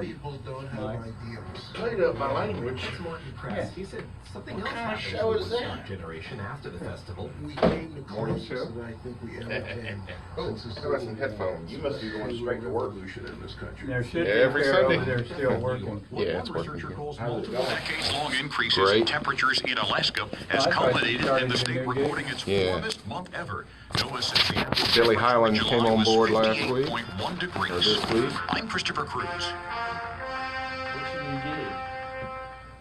there, people don't have Mike? ideas. Played up my language. That's more impressed. He said something else What kind of happened show to is the that? Woodstock generation after the festival. We came the Morning closest show? that I think we ever came. Oh, how about some headphones? You must be going straight to work. Revolution in this country. There should be Every a pair Sunday. over there still working. What Yeah, one it's working researcher here. calls How's it multiple going? Decades-long increases Great. in temperatures in Alaska has I thought you culminated started in the a state new gig. recording its Yeah. warmest month ever. NOAA says the average Billy temperature Highland in came July on was board last week, 58.1 degrees. or this week. I'm Christopher Cruz.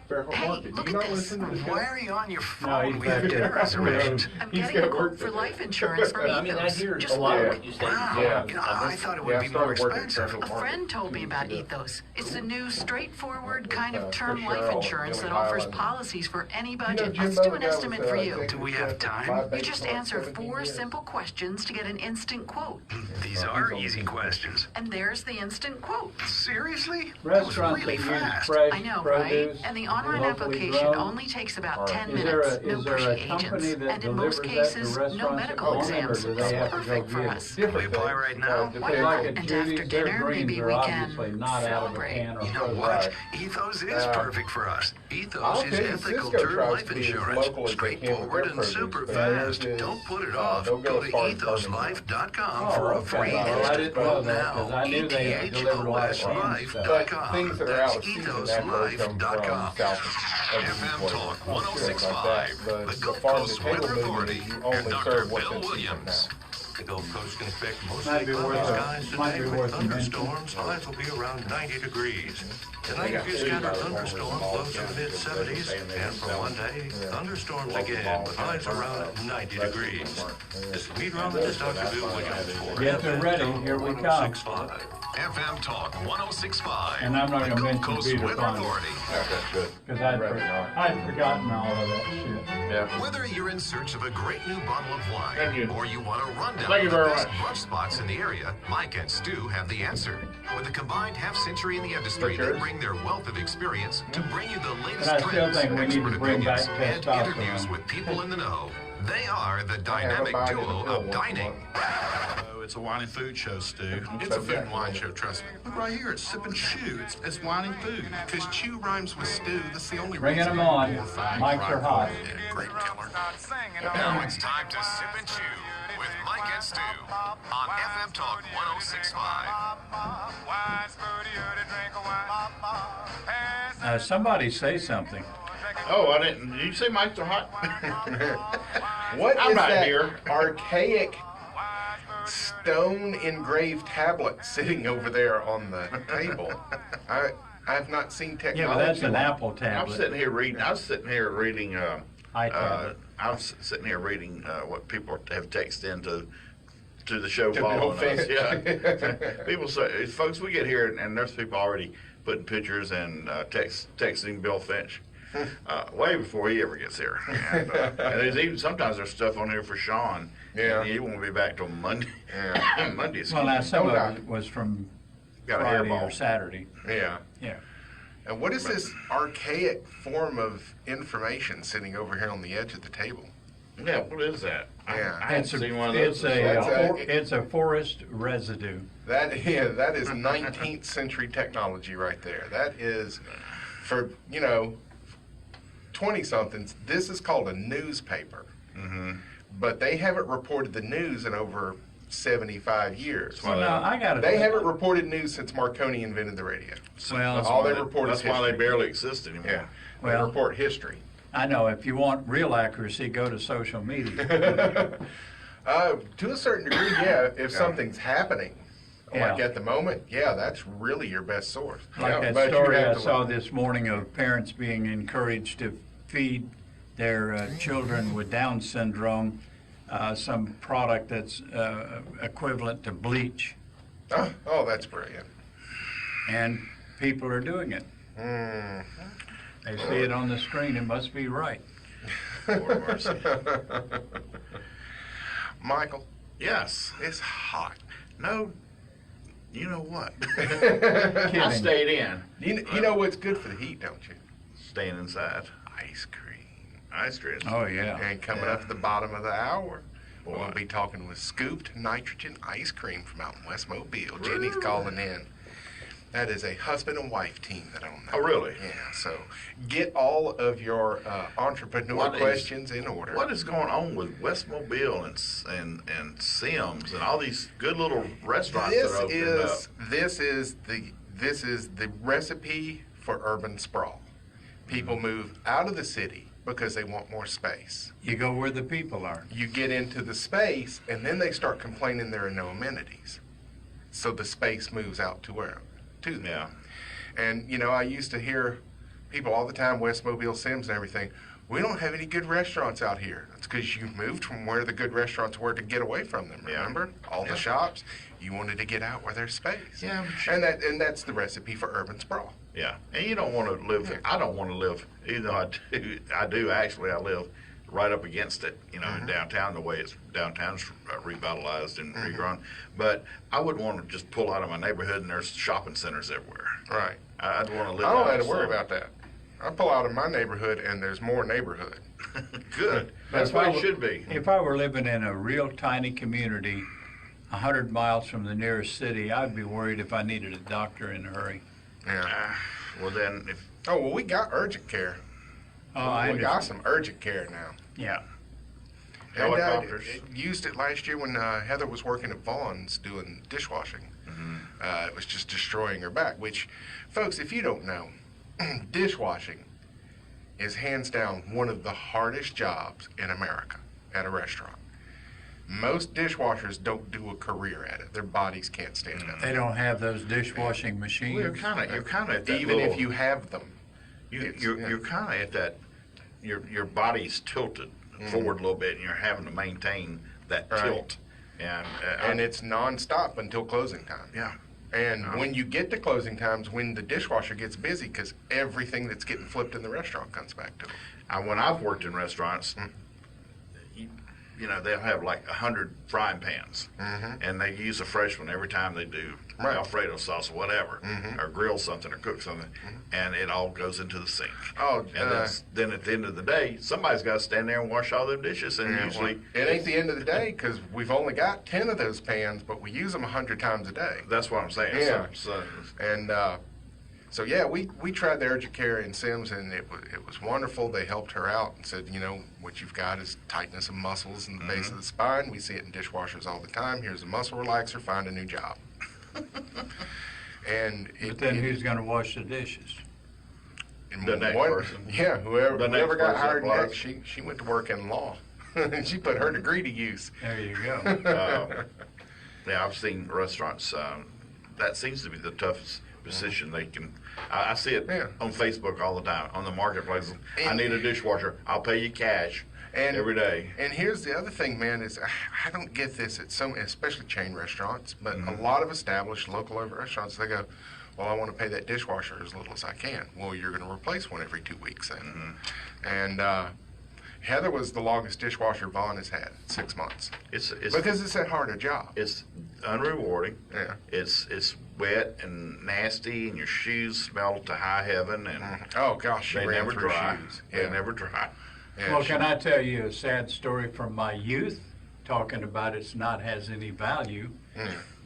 Fairhope Hey, Market. look Do you at not this. listen to the show? Why are you on your No, phone? he's We have back dinner there. reservations. I'm He's getting a got quote work for to do. life insurance from I mean, I Ethos. hear Just a lot Yeah. of what you say. Wow. Yeah. You know, I thought it would Yeah, I be more started working at expensive. A Fairhope friend Market. told me about Ethos. It's a new, straightforward kind of Chris term life Sherrill, insurance Billy that offers Highland. policies for any You know, budget. Jim Let's do Bowen, an that was, estimate for you. Do we have time? My You base just for answer 17 4 years. simple questions to get an instant quote. These are easy questions. And there's the instant quote. Seriously? That was Restaurants that really use fast. fresh I know, right? produce, And the online locally application grown. only takes about Or 10 Is there minutes. a, No is there pushy a company agents. that And in delivers most that cases, to no restaurants medical at home, or exams. do It's they have to perfect go for get us. Different Will you apply things. right now? Depends Like on- at And after Judy's, their dinner, greens maybe are we obviously can not out of a celebrate. can or You know frozen. what? Right. Ethos is perfect for us. I'll Ethos is tell you, ethical Cisco term tries life to be as insurance. local as they can with Straightforward their and super produce, but fast. theirs is, Don't put it they'll off. go Go as to far as Birmingham. ethoslife.com Oh, for a okay. free Well, I instant didn't know quote that, 'cause now. I knew they delivered a lot of canned stuff. But ethoslife.com. things that are out of That's season after they come from ethoslife.com. south of FM the Talk like 1065, that. the Gulf farm to Coast table Weather movement Authority, is you and only Dr. serve what's Bill in season Williams. now. The Gulf Coast can expect Might mostly be cloudy worth a- skies might today be with worth a mention. thunderstorms. Highs will be around 90 degrees. Tonight, got a few cities scattered out of thunderstorms, Baltimore, lows in the Baltimore, mid-70s. saying they And for sell Monday, yeah, thunderstorms local again malls with and highs burn around out 90 restaurants degrees. and This is meteorologist Dr. Bill Williams for Get them ready. Here we come. 1065. FM Talk 1065. And I'm not the gonna Gulf mention Coast Peter Weather Fun. Authority. That's good. Because Rather not. I'd forgotten all of that shit. Yeah. Whether you're in search of a great new bottle of wine Thank you. or you want a rundown Thank you of the very best much. brunch spots in the area, Mike and Stu have the answer. With a combined half-century in the industry, Look, they yours. bring their wealth of experience to bring you the latest And I still trends, think we need to expert bring back opinions, and testosterone. interviews with people in the know. They are the I have a dynamic bite in duo the pill of once a dining. month. Oh, it's a wine and food show, Stu. It's a food and wine show, trust me. Look right here, it's Sip and Chew. It's wine and food. Because chew rhymes with stew. That's the only Bringing reason. them on. More fine Mics are fried hot. food. Yeah, great killer. Now it's time to sip and chew with Mike and Stu on FM Talk 1065. Somebody say something. Oh, I didn't. Did you say mics are hot? What I'm is not that here. archaic stone engraved tablet sitting over there on the table? I have not seen technology. Yeah, but that's an like- Apple I'm tablet. sitting here reading. I was sitting here reading. iTablet. I was sitting here reading what people have texted into to the show To following Bill us. Finch. Yeah, people say, folks, we get here and there's people already putting pictures and texting Bill Finch. Way before he ever gets here, and there's even sometimes there's stuff on here for Sean. Yeah. and he won't be back till Monday. Yeah. Monday. Well, now some No of doubt. it was from Got a Friday hairball. or Saturday. Yeah. Yeah. And what is this archaic form of information sitting over here on the edge of the table? Yeah, what is that? Yeah. I haven't It's a, seen one of those. it's for a, so That's long. it's a forest residue. That is 19th century technology right there. That is for 20-somethings. This is called a newspaper, but they haven't reported the news in over 75 years. Well, now I got They haven't reported news since Marconi invented the radio. Well, all they report is That's why they history. barely exist anymore. Yeah, they Well- report history. I know if you want real accuracy, go to social media. To a certain degree, yeah. If something's happening, like Yeah. at the moment, yeah, that's really your best source. Like Yeah, that but you story have I to saw look. this morning of parents being encouraged to feed their children with Down syndrome some product that's equivalent to bleach, Oh, that's brilliant. and people are doing it. They see it on the screen, it must be right. Lord mercy. Michael, Yes. it's hot. No. You know what? I Kidding. stayed in. You know what's good for the heat, don't you? Staying inside. Ice cream. Ice cream. Oh, yeah. And coming up at the bottom of the hour, we'll What? be talking with Scooped Nitrogen Ice Cream from out in West Mobile. Jenny's calling in. That is a husband and wife team that own that. Oh, really? Yeah. So get all of your entrepreneur questions in order. What is going on with Westmobile and Sims and all these good little restaurants that are opening up? This is the recipe for urban sprawl. People move out of the city because they want more space. You go where the people are. You get into the space, and then they start complaining there are no amenities. So the space moves out to them. Yeah. And, you know, I used to hear people all the time, Westmobile, Sims, and everything, we don't have any good restaurants out here. That's because you moved from where the good restaurants were to get away from them, remember? All the shops, you wanted to get out where there's space. Yeah. And that's the recipe for urban sprawl. Yeah. And you don't want to live, I don't want to live, even though I do actually, I live right up against it, you know, in downtown, the way downtown's revitalized and regrown. But I wouldn't want to just pull out of my neighborhood and there's shopping centers everywhere. Right. I'd want to live I don't out have to of worry some- about that. I pull out of my neighborhood and there's more neighborhood. Good. That's If what I it were- should be. If I were living in a real tiny community, 100 miles from the nearest city, I'd be worried if I needed a doctor in a hurry. Yeah. Well, then, if Oh, well, we got urgent care. Oh, I We got understand. some urgent care now. Yeah. And, Helicopters. used it last year when Heather was working at Vaughn's doing dishwashing. It was just destroying her back, which, folks, if you don't know, dishwashing is hands down one of the hardest jobs in America at a restaurant. Most dishwashers don't do a career at it. Their bodies can't stand up. They don't have those dishwashing machines. well, you're kind of at that Even little, if you have them. you're kind of at that, your body's tilted forward a little bit, and you're having to maintain that Right. tilt. And And it's nonstop until closing time. yeah. And when you get to closing times, when the dishwasher gets busy, because everything that's getting flipped in the restaurant comes back to them. When I've worked in restaurants, you know, they'll have like 100 frying pans, and they use a fresh one every time they do Right. Alfredo sauce or whatever, or grill something or cook something, and it all goes into the sink. Oh, And then at the end of the day, somebody's got to stand there and wash all them dishes, and usually it ain't the end of the day because we've only got 10 of those pans, but we use them 100 times a day. that's what I'm saying. Yeah. So, And so yeah, we tried the urgent care in Sims, and it was wonderful. They helped her out and said, you know, what you've got is tightness of muscles in the base of the spine. We see it in dishwashers all the time. Here's a muscle relaxer. Find a new job. And But then who's going to wash the dishes? and The next one- person. Yeah, whoever The next got person hired applies. next, she went to work in law. She put her degree to use. There you go. yeah, I've seen restaurants. That seems to be the toughest position they can. I see it Yeah. on Facebook all the time on the marketplace. I And- need a dishwasher. I'll pay you cash every day. And here's the other thing, man, is I don't get this at some, especially chain restaurants, but Mm-hmm. a lot of established local restaurants, they go, well, I want to pay that dishwasher as little as I can. Well, you're going to replace one every 2 weeks then. Mm-hmm. And Heather was the longest dishwasher Vaughn has had, 6 months. It's Because it's that hard a job. it's unrewarding. Yeah. It's wet and nasty, and your shoes smell to high heaven, and Oh, gosh, she they ran never through dry. shoes. They never dry. Yeah, Well, she- can I tell you a sad story from my youth, talking about it's not has any value?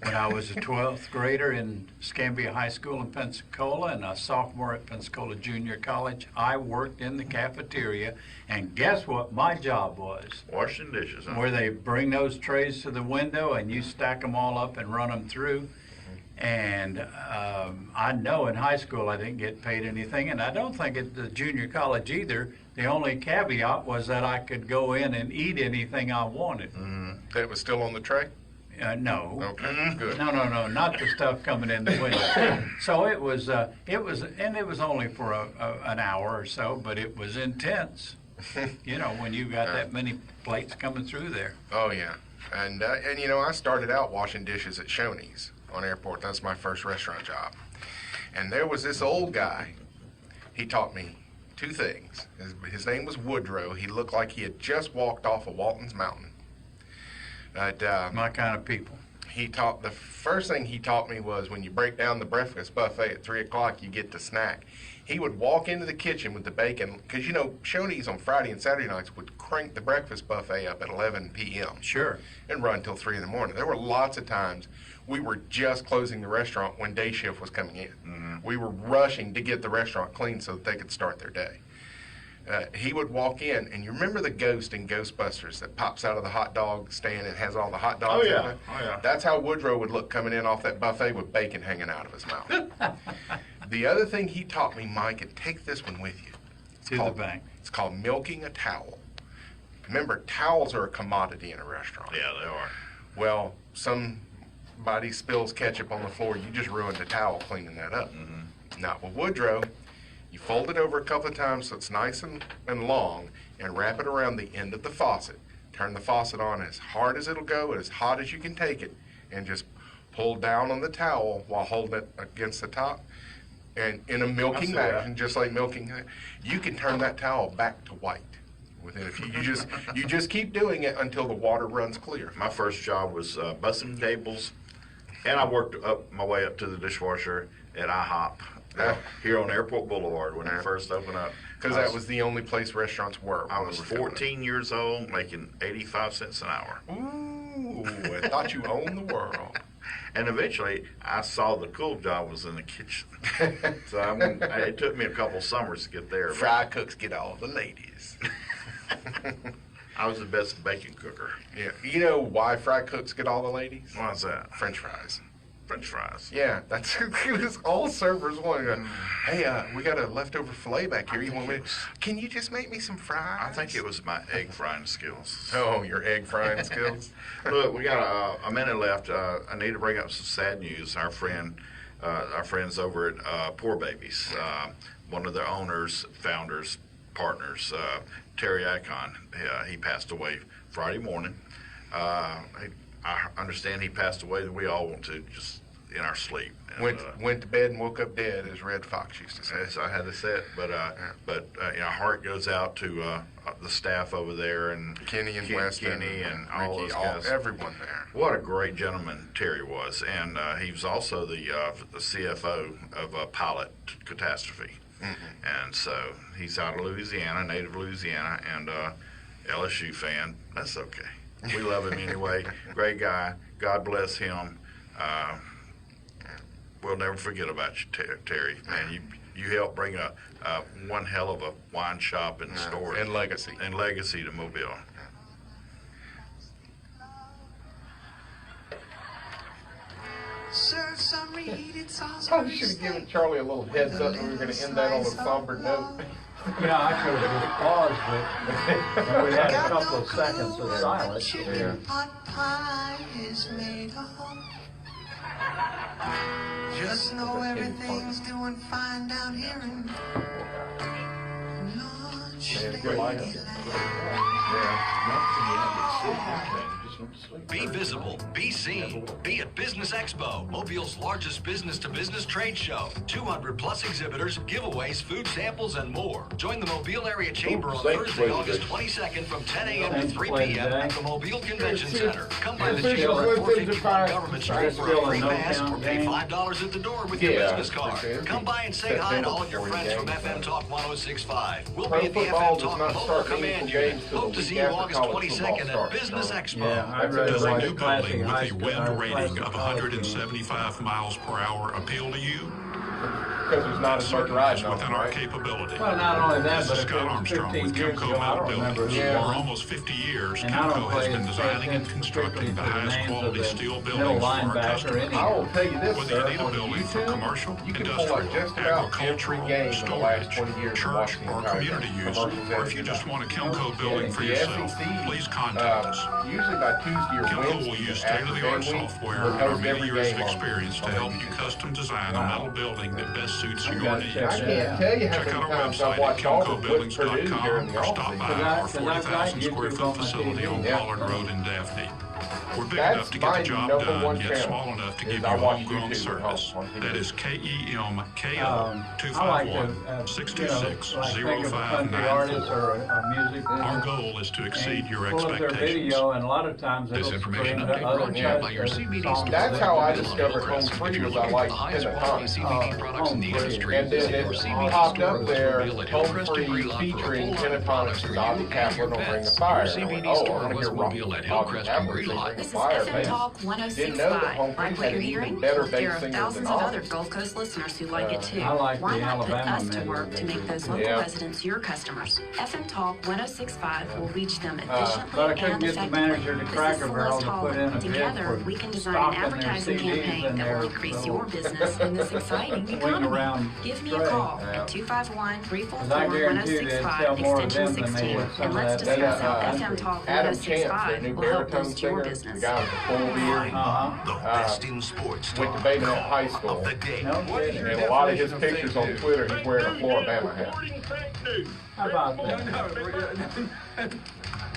When I was a 12th grader in Scambia High School in Pensacola and a sophomore at Pensacola Junior College, I worked in the cafeteria, and guess what my job was? Washing dishes. Huh? Where they bring those trays to the window and you stack them all up and run them through. And I know in high school I didn't get paid anything, and I don't think at the junior college either. The only caveat was that I could go in and eat anything I wanted. That was still on the tray? No. Okay, good. No, not the stuff coming in the window. So it was, and it was only for an hour or so, but it was intense. You know, when you got that many plates coming through there. Oh, yeah. And you know, I started out washing dishes at Shoney's on Airport. That's my first restaurant job. And there was this old guy. He taught me 2 things. His name was Woodrow. He looked like he had just walked off of Walton's Mountain. But My kind of people. the first thing he taught me was when you break down the breakfast buffet at 3 o'clock, you get the snack. He would walk into the kitchen with the bacon, because you know, Shoney's on Friday and Saturday nights would crank the breakfast buffet up at 11 p.m. Sure. and run till 3 in the morning. There were lots of times we were just closing the restaurant when day shift was coming in. We were rushing to get the restaurant clean so that they could start their day. He would walk in, and you remember the ghost in Ghostbusters that pops out of the hot dog stand and has all the hot dogs in it? Oh, yeah. That's how Woodrow would look coming in off that buffet with bacon hanging out of his mouth. The other thing he taught me, Mike, and take this one with you. To the bank. It's called milking a towel. Remember, towels are a commodity in a restaurant. Yeah, they are. Well, somebody spills ketchup on the floor, you just ruined the towel cleaning that up. Not with Woodrow. You fold it over a couple of times so it's nice and long, and wrap it around the end of the faucet. Turn the faucet on as hard as it'll go, as hot as you can take it, and just pull down on the towel while holding it against the top. And in a milking action, just like milking, you can turn that towel back to white. Within a few, you just keep doing it until the water runs clear. My first job was bussing tables, and I worked up my way up to the dishwasher at IHOP here on Airport Boulevard when it first opened up. Because that was the only place restaurants were. I was 14 years old, making 85 cents an hour. Ooh, I thought you owned the world. And eventually, I saw the cool job was in the kitchen. So it took me a couple summers to get there. Fry cooks get all the ladies. I was the best bacon cooker. Yeah, you know why fry cooks get all the ladies? Why's that? French fries. French fries. Yeah, that's because all servers want to go, hey, we got a leftover filet back here. You want me? Can you just make me some fries? I think it was my egg frying skills. Oh, your egg frying skills. Look, we got a minute left. I need to bring up some sad news. Our friends over at Poor Babies, one of their owners, founders, partners, Terry Icon, he passed away Friday morning. I understand he passed away. We all want to just in our sleep. And, went to bed and woke up dead, as Red Fox used to say. So I had to say it, but our heart goes out to the staff over there and Kenny and Weston, Kenny and Ricky, all those guys. Everyone there. What a great gentleman Terry was, and he was also the CFO of Pilot Catastrophe, and so he's out of Louisiana, native Louisiana, and LSU fan. That's okay. We love him anyway. Great guy. God bless him. We'll never forget about you, Terry. Man, you helped bring one hell of a wine shop and store and legacy to Mobile. Serve some reheated sauce. Probably should have given Charlie a little heads up that we were going to end that on a somber note. Yeah, I could have just paused it, and we had a couple of seconds of silence. Yeah. Pot pie is made of. Just know everything's doing fine down here in Lord, Be visible, be seen, be at Business Expo, Mobile's largest business-to-business trade show. 200 plus exhibitors, giveaways, food samples, and more. Join the Mobile Area Chamber on Thursday, August 22nd from 10 a.m. to 3 p.m. at the Mobile Convention Center. Come by the chamber at 451 Government Street for a free pass or pay $5 at the door with your business card. Come by and say hi to all of your friends from FM Talk 1065. We'll be at the FM Talk Mobile Command Unit. Hope to see you August 22nd at Business Expo. Does a new building with a wind rating of 175 miles per hour appeal to you? Because there's not as much riding on within our capability. Well, not only that, This but is if Scott it was Armstrong 15 with years Kimco ago, I Metal don't remember. Buildings. For almost 50 years, And I don't Kimco has pay been designing and attention constructing the particularly to the highest names of quality the steel middle buildings for our linebacker customers. anyhow. I will tell you this, Whether sir, you need a on building for YouTube, commercial, you can pull up industrial, just about every agricultural, game in the last storage, 20 years and church, watch the or entire community thing. use, Commercials or if you just want a Kimco building for The yourself, SEC, please contact us. Usually by Tuesday or Kimco Wednesday, will use after state-of-the-art game week, software we'll and our host many every years of game on experience to help you custom design a metal building that best suits your needs. I can't tell you how Check many out our times I've website at watched Auburn with Purdue KimcoBuildings.com during the or stop by our offseason. 40,000 square foot facility on Pollard Road in Daphne. We're big That's enough to get my the job number done, one yet channel, small enough to is give you I watch homegrown YouTube service. on TV. That is KEMKO I like to, 251 like think of a country artist 626 or a music. Our goal is to exceed your pull up their expectations. video, and a lot of times This it'll information bring update other brought to you by your songs CBD that- That's how I Hillcrest discovered Home Hillcrest. Free If you're was looking I for the highest like quality Pentaton. CBD products in the Home Free. industry, And then visit it your CBD popped store up with there, Mobile at Home Hillcrest and Free Greenlawn for a featuring full line of Pentaton products and for Bobby you and Kaplan your on Ring of pets. Fire. Your CBD Oh, store I want to was hear Rock Mobile at Bobby Hillcrest and Kaplan sing Greenlawn Ring This is fire FM base. Talk Didn't know that 106.5. Home Like Free what had you're an even hearing? better There bass are singer thousands than of other ours. Gulf Coast listeners who like it too. I like Why the not put Alabama us to men work that to they make do. those local Yeah. residents your customers? FM Talk 106.5 will reach them But I efficiently couldn't and get the effectively. manager to This is Cracker Barrel Celeste to put in a Holland. bid Together, for we can design an stocking their advertising CDs campaign and that their will increase little your business in this exciting swing economy. around Give me a tray. call Yeah. at 251-344-1065 'Cause I guarantee you they'd sell more of them than they 16, would some and of let's that discuss how other FM Talk Adam Chance, their 106.5 new will help baritone boost your singer, the business. guy with the full beard, The best in sports went talk to Baby at high of school. the day. No kidding. And a lot of his pictures on Twitter, he's wearing a Floribama hat. How about that?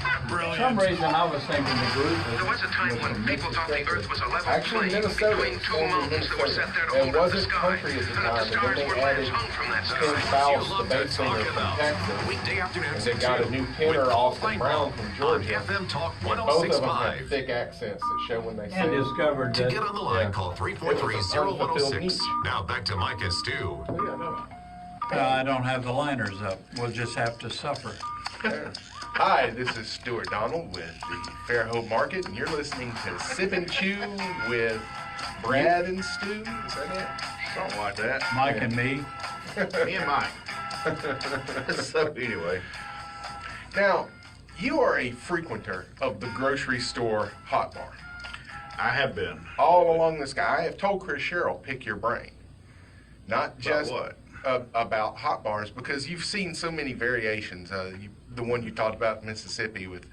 For Brilliant. some reason, I was thinking the group was. There was a time when people thought the earth was a level Actually, plain Minnesota, between two mountains that were set there to it hold up the wasn't sky, country at the and that time, the and then stars they were added lands hung from that Tim sky. Fowles, the love bass to singer talk from about. Texas, Weekday afternoons and they at got a 2 new with tenor, Paul Austin Brown Kleinbaum from on Georgia. FM Talk And both of them have 106.5. thick accents that show when they And sing. discovered To that. get on the line, Yeah. call It was an 343-0106. unfulfilled Now back to Mike and Stu. I don't have the liners up. We'll just have to suffer. Hi, this is Stuart Donald with the Fairhope Market, and you're listening to Sip and Chew with Brad and Stu. Is that it? Something like that. Mike and me. Me and Mike. So anyway, Now, you are a frequenter of the grocery store hot bar. I have been. All along this guy, I have told Chris Sherrill, pick your brain. Not just what? About hot bars, because you've seen so many variations. The one you talked about in Mississippi with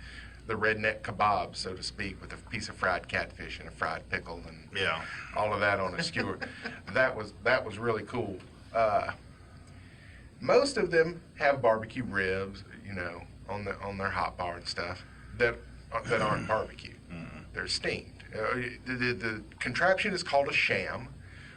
the redneck kebab, so to speak, with a piece of fried catfish and a fried pickle and Yeah. all of that on a skewer. That was really cool. Most of them have barbecue ribs, you know, on their hot bar and stuff that aren't barbecue. They're steamed. The contraption is called a sham,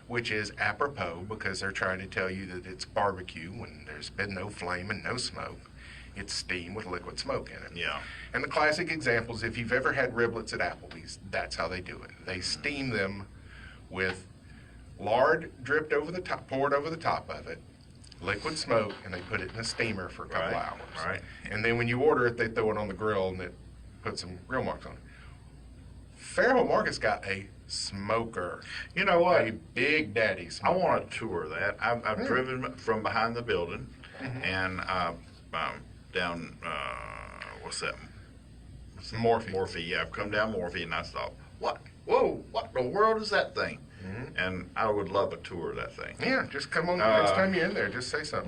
which is apropos because they're trying to tell you that it's barbecue when there's been no flame and no smoke. It's steam with liquid smoke in it. Yeah. And the classic example is if you've ever had riblets at Applebee's, that's how they do it. They steam them with lard dripped over the top, poured over the top of it, liquid smoke, and they put it in a steamer for a couple Right, hours. right. And then when you order it, they throw it on the grill and it puts some grill marks on it. Fairhope Market's got a smoker. You know what? A Big Daddy I smoker. want to tour that. I've driven from behind the building and down, what's that? Morphe. Morphe, yeah. I've come down Morphe and I thought, what? Whoa, what in the world is that thing? And I would love a tour of that thing. Yeah, just come on next time you're in there. Just say something.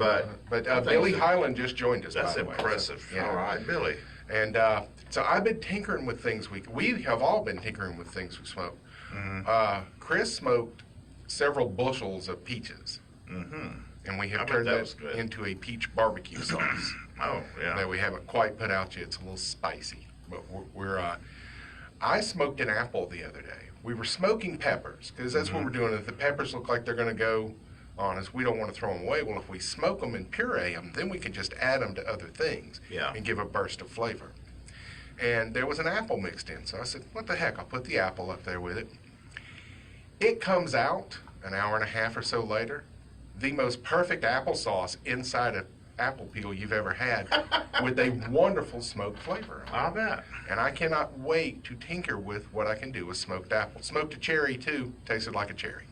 but Billy Highland just joined us. That's by the way. impressive. Yeah. All right, Billy. And so I've been tinkering with things. We have all been tinkering with things we smoke. Chris smoked several bushels of peaches, and we I have bet turned that that was good. into a peach barbecue sauce Oh, that yeah. we haven't quite put out yet. It's a little spicy, but I smoked an apple the other day. We were smoking peppers because that's what we're doing. If the peppers look like they're going to go on us, we don't want to throw them away. Well, if we smoke them and puree them, then we can just add them to other things and give a burst of flavor. And there was an apple mixed in, so I said, what the heck, I'll put the apple up there with it. It comes out an hour and a half or so later, the most perfect applesauce inside an apple peel you've ever had with a wonderful smoked flavor. I bet. And I cannot wait to tinker with what I can do with smoked apple. Smoked a cherry, too, tasted like a cherry.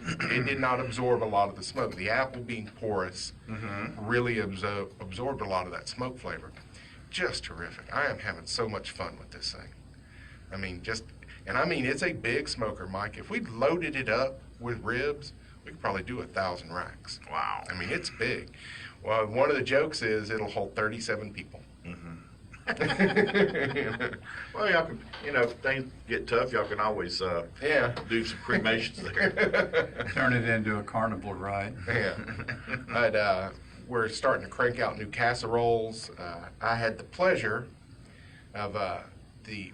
It did not absorb a lot of the smoke. The apple being porous really absorbed a lot of that smoke flavor. Just terrific. I am having so much fun with this thing. I mean, it's a big smoker, Mike. If we loaded it up with ribs, we could probably do 1,000 racks. Wow. I mean, it's big. Well, one of the jokes is it'll hold 37 people. Well, y'all can, if things get tough, y'all can always do some cremations there. Turn it into a carnival ride. Yeah. But we're starting to crank out new casseroles. I had the pleasure of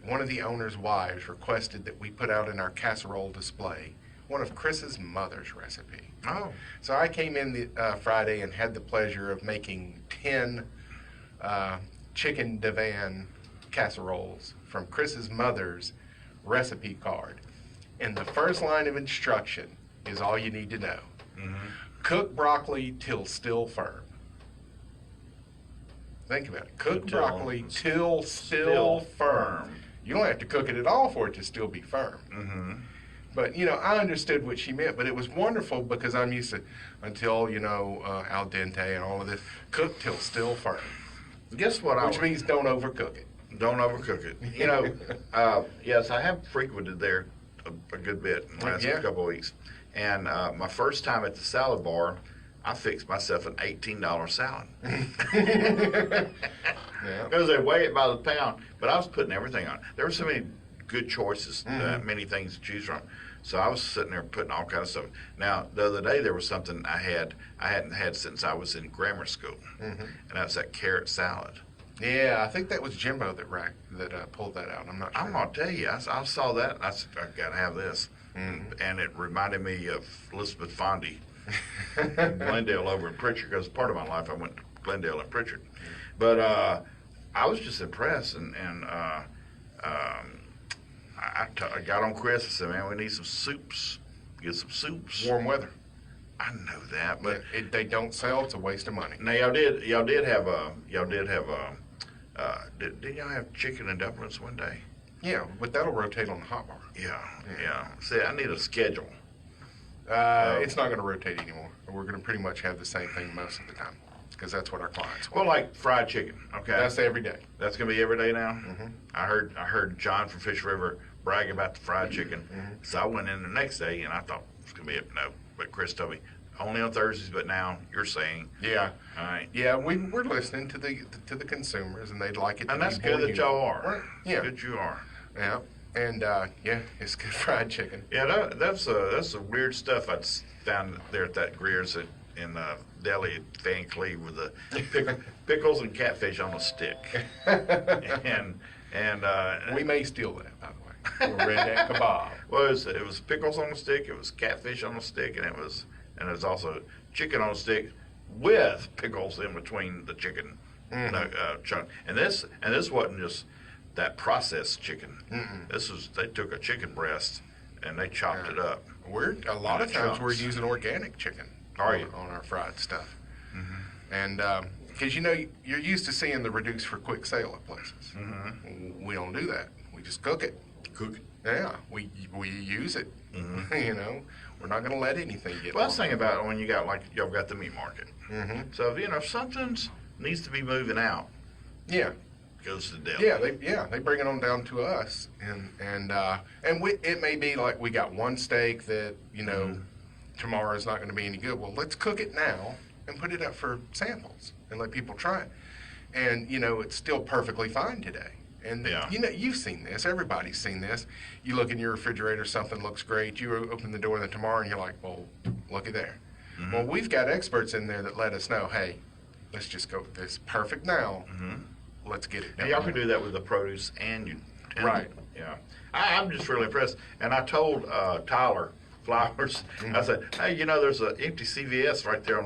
one of the owner's wives requested that we put out in our casserole display one of Chris's mother's recipe. Oh. So I came in Friday and had the pleasure of making 10 chicken divan casseroles from Chris's mother's recipe card. And the first line of instruction is all you need to know. Cook broccoli till still firm. Think about it. Cook broccoli till still firm. You don't have to cook it at all for it to still be firm. Mm-hmm. But, you know, I understood what she meant, but it was wonderful because I'm used to, until, you know, al dente and all of this, cook till still firm. Guess what? Which means don't overcook it. Don't overcook it. You know, yes, I have frequented there a good bit in the last couple of weeks. And my first time at the salad bar, I fixed myself an $18 salad. Because they weigh it by the pound, but I was putting everything on. There were so many good choices, many things to choose from. So I was sitting there putting all kinds of stuff. Now, the other day there was something I hadn't had since I was in grammar school, and that's that carrot salad. Yeah, I think that was Jimbo that pulled that out. I'm not sure. I'm gonna tell you, I saw that. And I said, I gotta have this, and it reminded me of Elizabeth Fondy, in Glendale over in Pritchard. Because part of my life I went to Glendale and Pritchard, but I was just impressed, and I got on Chris and said, man, we need some soups. Get some soups. Warm weather. I know that, but they don't sell. It's a waste of money. Now didn't y'all have chicken and dumplings one day? Yeah, but that'll rotate on the hot bar. Yeah. See, I need a schedule. It's not going to rotate anymore. We're going to pretty much have the same thing most of the time because that's what our clients want. Well, like fried chicken. Okay, that's every day. That's going to be every day now. I heard John from Fish River brag about the fried chicken, so I went in the next day and I thought it's going to be no. But Chris told me only on Thursdays. But now you're saying, yeah, all right, yeah, we're listening to the consumers, and they'd like it. And that's good that y'all are. Yeah, good you are. Yeah, and yeah, it's good fried chicken. Yeah, that's the weird stuff I found there at that Greer's in Deli at Van Cleve with the pickles and catfish on a stick, and we may steal that, by the way. Redneck kebab. Well, it was pickles on a stick, it was catfish on a stick, and it was also chicken on a stick with pickles in between the chicken chunk. And this wasn't just that processed chicken. They took a chicken breast and they chopped it up. A lot of times we're using organic chicken. On our fried stuff. And because you're used to seeing the reduced for quick sale at places. We don't do that. We just cook it. Yeah, we use it. You know, we're not going to let anything get. Well, I was thinking about when y'all got the meat market. So if something needs to be moving out, goes to the deli. They bring it on down to us, and it may be like we got one steak that tomorrow is not going to be any good. Well, let's cook it now and put it up for samples and let people try it. And it's still perfectly fine today. And you've seen this. Everybody's seen this. You look in your refrigerator, something looks great. You open the door tomorrow, and you're like, "Well, look at there." Well, we've got experts in there that let us know, "Hey, let's just go with this perfect now. Let's get it done." And y'all can do that with the produce and right. Yeah, I'm just really impressed. And I told Tyler Flowers, I said, "Hey, there's an empty CVS right there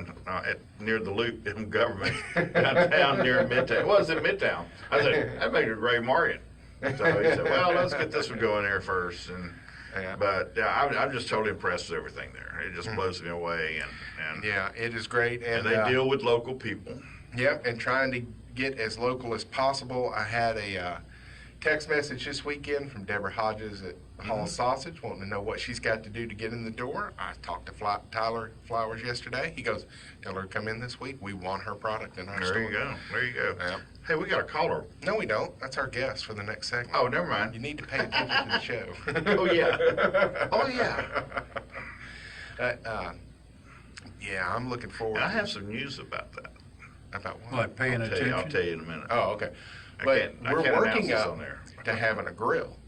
near the Loop in Government downtown near Midtown." Well, it's in Midtown. I said, "That makes a great market." So he said, "Well, let's get this one going there first." But I'm just totally impressed with everything there. It just blows me away. And yeah, it is great. And they deal with local people. Yep, and trying to get as local as possible. I had a text message this weekend from Deborah Hodges at Hall Sausage, wanting to know what she's got to do to get in the door. I talked to Tyler Flowers yesterday. He goes, "Tell her to come in this week. We want her product in our store." There you go. Yeah. Hey, we got a caller. No, we don't. That's our guest for the next segment. Oh, never mind. You need to pay attention to the show. Oh, yeah. Oh, yeah. Yeah, I'm looking forward. And I have some news about that. About what? Like paying attention? I'll tell you in a minute. Oh, okay. But we're working up to having a grill.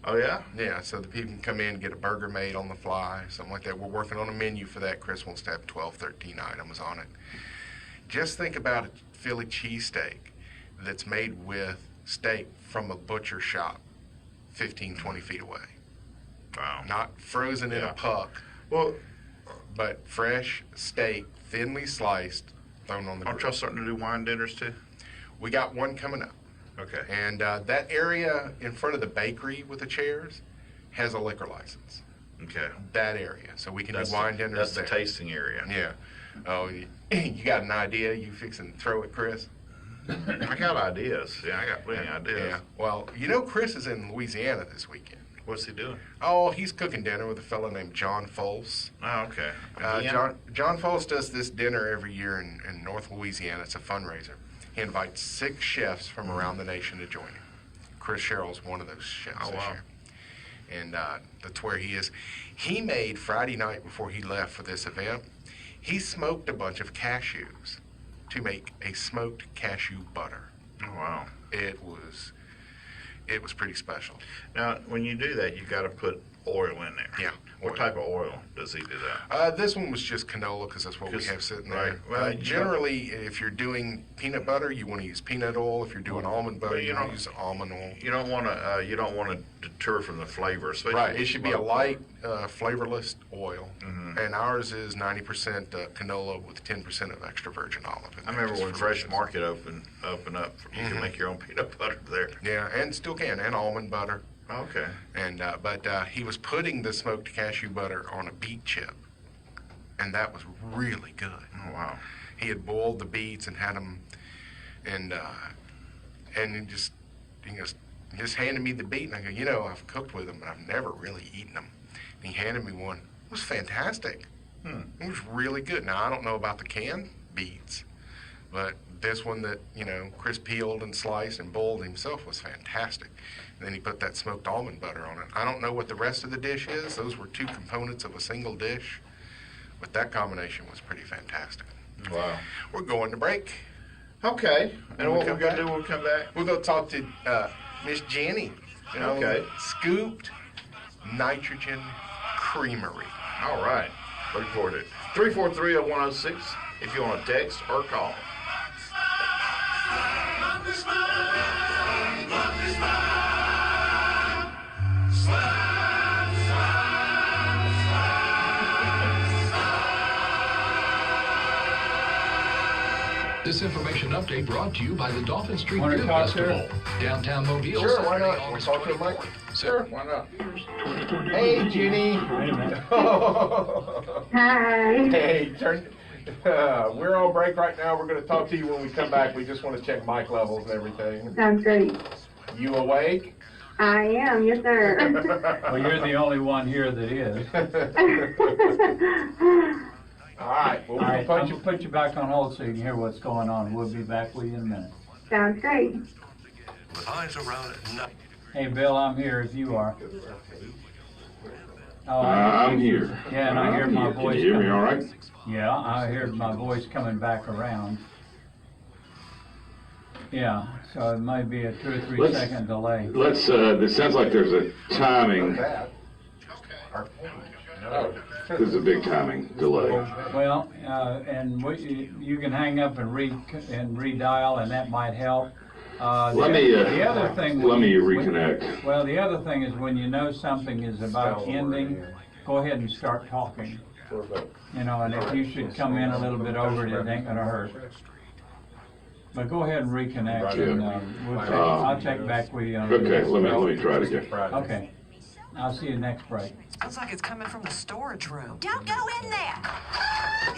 Oh, yeah? Yeah, so the people can come in and get a burger made on the fly, something like that. We're working on a menu for that. Chris wants to have 12, 13 items on it. Just think about a Philly cheesesteak that's made with steak from a butcher shop 15, 20 feet away. Wow. Not frozen in a puck. Well, but fresh steak, thinly sliced, thrown on the grill. Aren't y'all starting to do wine dinners, too? We got one coming up. Okay. And that area in front of the bakery with the chairs has a liquor license. Okay. That area. So we can do wine dinners That's there. the tasting area. Yeah. Oh, you got an idea you fixing to throw at Chris? I got ideas. Yeah, I got plenty of ideas. Yeah. Well, you know, Chris is in Louisiana this weekend. What's he doing? Oh, he's cooking dinner with a fellow named John Foles. Oh, okay. John Foles does this dinner every year in North Louisiana. It's a fundraiser. He invites 6 chefs from around the nation to join him. Chris Sherrill's one of those chefs this year. And that's where he is. He made Friday night before he left for this event, he smoked a bunch of cashews to make a smoked cashew butter. Oh, wow. It was pretty special. Now, when you do that, you got to put oil in there. Yeah. What type of oil does he do that? This one was just canola because that's what we have sitting there. Right. Well, generally, if you're doing peanut butter, you want to use peanut oil. If you're doing almond butter, you want to use almond oil. You don't want to deter from the flavor. Right. It should be a light, flavorless oil, and ours is 90% canola with 10% of extra virgin olive. I remember when Fresh Market opened up, you could make your own peanut butter there. Yeah, and still can, and almond butter. Okay. And but he was putting the smoked cashew butter on a beet chip, and that was really good. Oh, wow. He had boiled the beets and had them, and he just handed me the beet, and I go, I've cooked with them, but I've never really eaten them. And he handed me one. It was fantastic. It was really good. Now, I don't know about the canned beets, but this one that, Chris peeled and sliced and boiled himself was fantastic. And then he put that smoked almond butter on it. I don't know what the rest of the dish is. Those were 2 components of a single dish, but that combination was pretty fantastic. Wow. We're going to break. Okay. And what we're going to do when we come back? We're going to talk to Miss Jenny. Okay. Scooped Nitrogen Creamery. All right. Look forward to it. 343-0106 if you want to text or call. This information update brought to you by the Dolphin Street Want to Beer talk, Festival, sir? downtown Mobile. Sure, why Saturday, not? August Talk to him, 24th. Mike. Sure, why not? Hey, Jenny. Hi. Hey, we're on break right now. We're going to talk to you when we come back. We just want to check mic levels and everything. Sounds great. You awake? I am, yes, sir. Well, you're the only one here that is. All right. Well, All right, I'm going to put you back on hold so you can hear what's going on. We'll be back with you in a minute. Sounds great. With eyes around at night. Hey, Bill, I'm here if you are. Oh, I'm here. Yeah, and I hear my voice. Can you hear me all right? Yeah, I hear my voice coming back around. Yeah, so it might be a 2 or 3 second delay. This sounds like there's a timing. There's a big timing delay. Well, and you can hang up and redial, and that might help. Let me reconnect. Well, the other thing is when you know something is about ending, go ahead and start talking. And if you should come in a little bit over it, it ain't gonna hurt. But go ahead and reconnect, and I'll check back with you. Okay, let me try it again. Okay, I'll see you next break. Sounds like it's coming from the storage room. Don't go in there.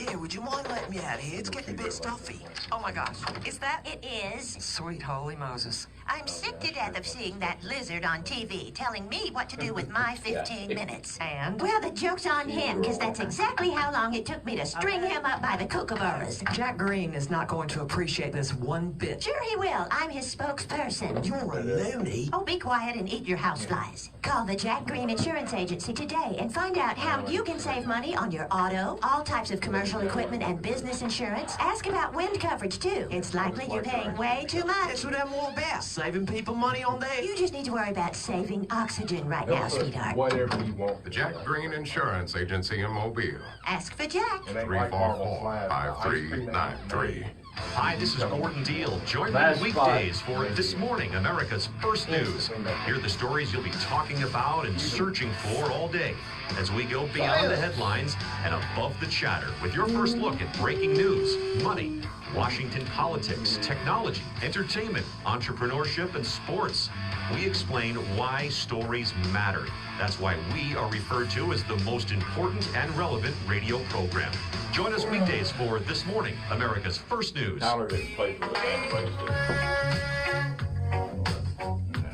Yeah, would you mind letting me out here? It's getting a bit stuffy. Oh my gosh, is that? It is. Sweet holy Moses. I'm sick to death of seeing that lizard on TV telling me what to do with my 15 minutes. And? Well, the joke's on him, because that's exactly how long it took me to string him up by the kookaburras. Jack Green is not going to appreciate this one bit. Sure he will. I'm his spokesperson. You're a loony. Oh, be quiet and eat your houseflies. Call the Jack Green Insurance Agency today and find out how you can save money on your auto, all types of commercial equipment and business insurance. Ask about wind coverage, too. It's likely you're paying way too much. That's what I'm all about, saving people money on that. You just need to worry about saving oxygen right now, sweetheart. Whatever you want. The Jack Green Insurance Agency in Mobile. Ask for Jack. 344-5393. Hi, this is Gordon Deal. Join me weekdays for This Morning, America's First News. Hear the stories you'll be talking about and searching for all day as we go beyond the headlines and above the chatter with your first look at breaking news, money, Washington politics, technology, entertainment, entrepreneurship, and sports. We explain why stories matter. That's why we are referred to as the most important and relevant radio program. Join us weekdays for This Morning, America's First News. Tyler didn't play for the same place.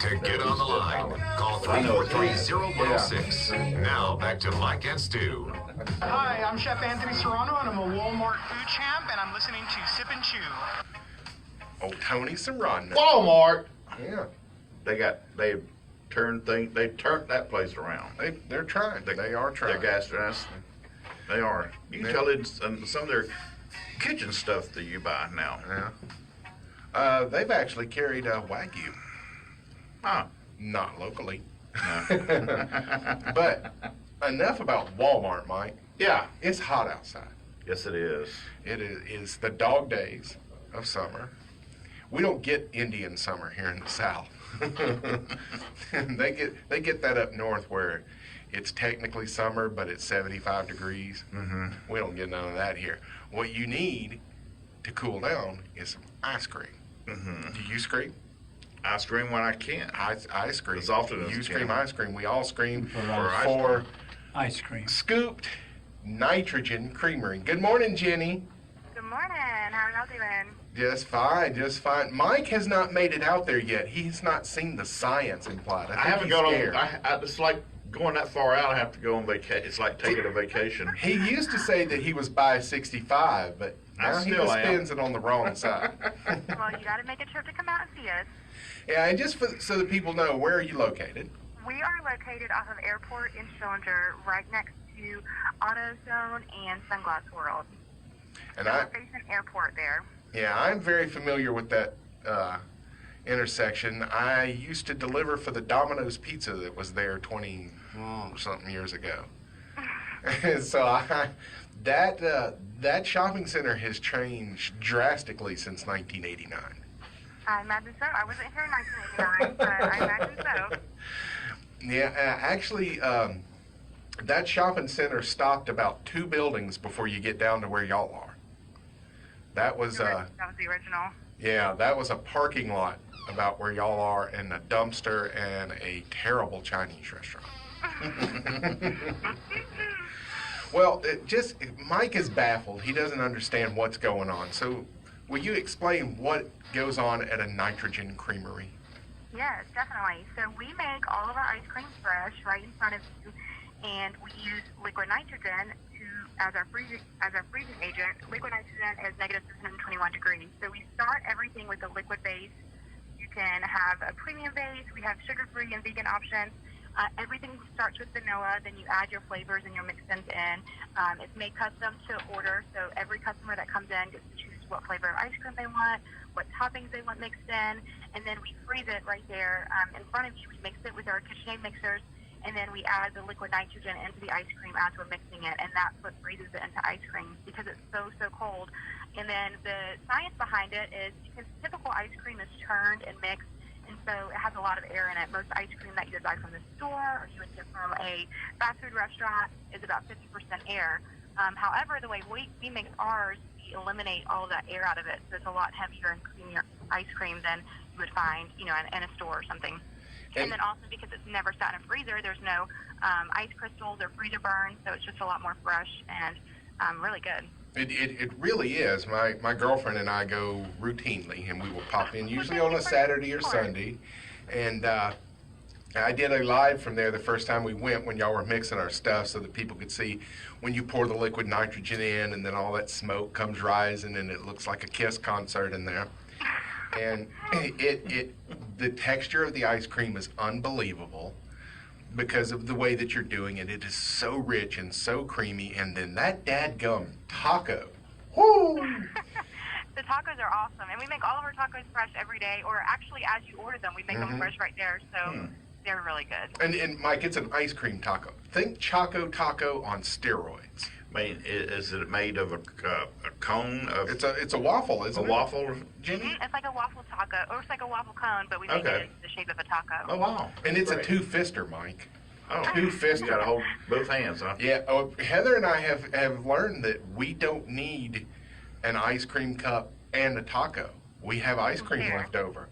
To get on the line, call 343-0106. Now back to Mike and Stu. Hi, I'm Chef Anthony Serrano, and I'm a Walmart food champ, and I'm listening to Sip and Chew. Oh, Tony Serrano. Walmart. Yeah. They turned that place around. They're trying. They are trying. They're gastronomic. They are. You can tell it's some of their kitchen stuff that you buy now. Yeah. They've actually carried Wagyu. Huh. Not locally. No. But enough about Walmart, Mike. Yeah. It's hot outside. Yes, it is. It is the dog days of summer. We don't get Indian summer here in the South. They get that up north where it's technically summer, but it's 75 degrees. Mm-hmm. We don't get none of that here. What you need to cool down is some ice cream. Mm-hmm. Do you scream? I scream when I can. Ice cream. As often as you I scream can. ice cream. We all scream for ice cream. Scooped Nitrogen Creamery. Good morning, Jenny. Good morning. How are y'all doing? Just fine, just fine. Mike has not made it out there yet. He's not seen the science implied. I haven't gone on. It's like going that far out. I have to go on vacation. It's like taking a vacation. He used to say that he was by 65, but now he just spends it on the wrong side. Well, you got to make a trip to come out and see us. Yeah, and just so that people know, where are you located? We are located off of Airport in Schillinger, right next to AutoZone and Sunglass World. And we're facing Airport there. Yeah, I'm very familiar with that intersection. I used to deliver for the Domino's Pizza that was there 20-something years ago. So that shopping center has changed drastically since 1989. I imagine so. I wasn't here in 1989, but I imagine so. Yeah, actually, that shopping center stopped about 2 buildings before you get down to where y'all are. That was that was the original. Yeah, that was a parking lot about where y'all are, and a dumpster and a terrible Chinese restaurant. Well, Mike is baffled. He doesn't understand what's going on. So, will you explain what goes on at a nitrogen creamery? Yes, definitely. So we make all of our ice cream fresh right in front of you, and we use liquid nitrogen as our freezing agent. Liquid nitrogen is negative 621 degrees. So we start everything with a liquid base. You can have a premium base. We have sugar-free and vegan options. Everything starts with vanilla, then you add your flavors and your mix-ins in. It's made custom to order, so every customer that comes in gets to choose what flavor of ice cream they want, what toppings they want mixed in, and then we freeze it right there in front of you. We mix it with our KitchenAid mixers, and then we add the liquid nitrogen into the ice cream as we're mixing it, and that's what freezes it into ice cream because it's so cold. And then the science behind it is because typical ice cream is churned and mixed, and so it has a lot of air in it. Most ice cream that you would buy from the store or you would get from a fast food restaurant is about 50% air. However, the way we make ours, we eliminate all of that air out of it, so it's a lot heavier and creamier ice cream than you would find, in a store or something. And then also because it's never sat in a freezer, there's no ice crystals or freezer burns, so it's just a lot more fresh and really good. It really is. My girlfriend and I go routinely, and we will pop in usually on a Saturday or Sunday. And I did a live from there the first time we went when y'all were mixing our stuff so that people could see when you pour the liquid nitrogen in and then all that smoke comes rising and it looks like a Kiss concert in there. And the texture of the ice cream is unbelievable because of the way that you're doing it. It is so rich and so creamy, and then that dadgum taco. Woo! The tacos are awesome, and we make all of our tacos fresh every day, or actually as you order them, we make them fresh right there, so they're really good. And Mike, it's an ice cream taco. Think Choco Taco on steroids. I mean, is it made of a cone of? It's a waffle, isn't it? A waffle, Jenny? It's like a waffle taco, or it's like a waffle cone, but we make it in the shape of a taco. Oh wow! And it's a 2-fister, Mike. Oh, 2-fister. You got to hold both hands, huh? Yeah. Oh, Heather and I have learned that we don't need an ice cream cup and a taco. We have ice cream left over.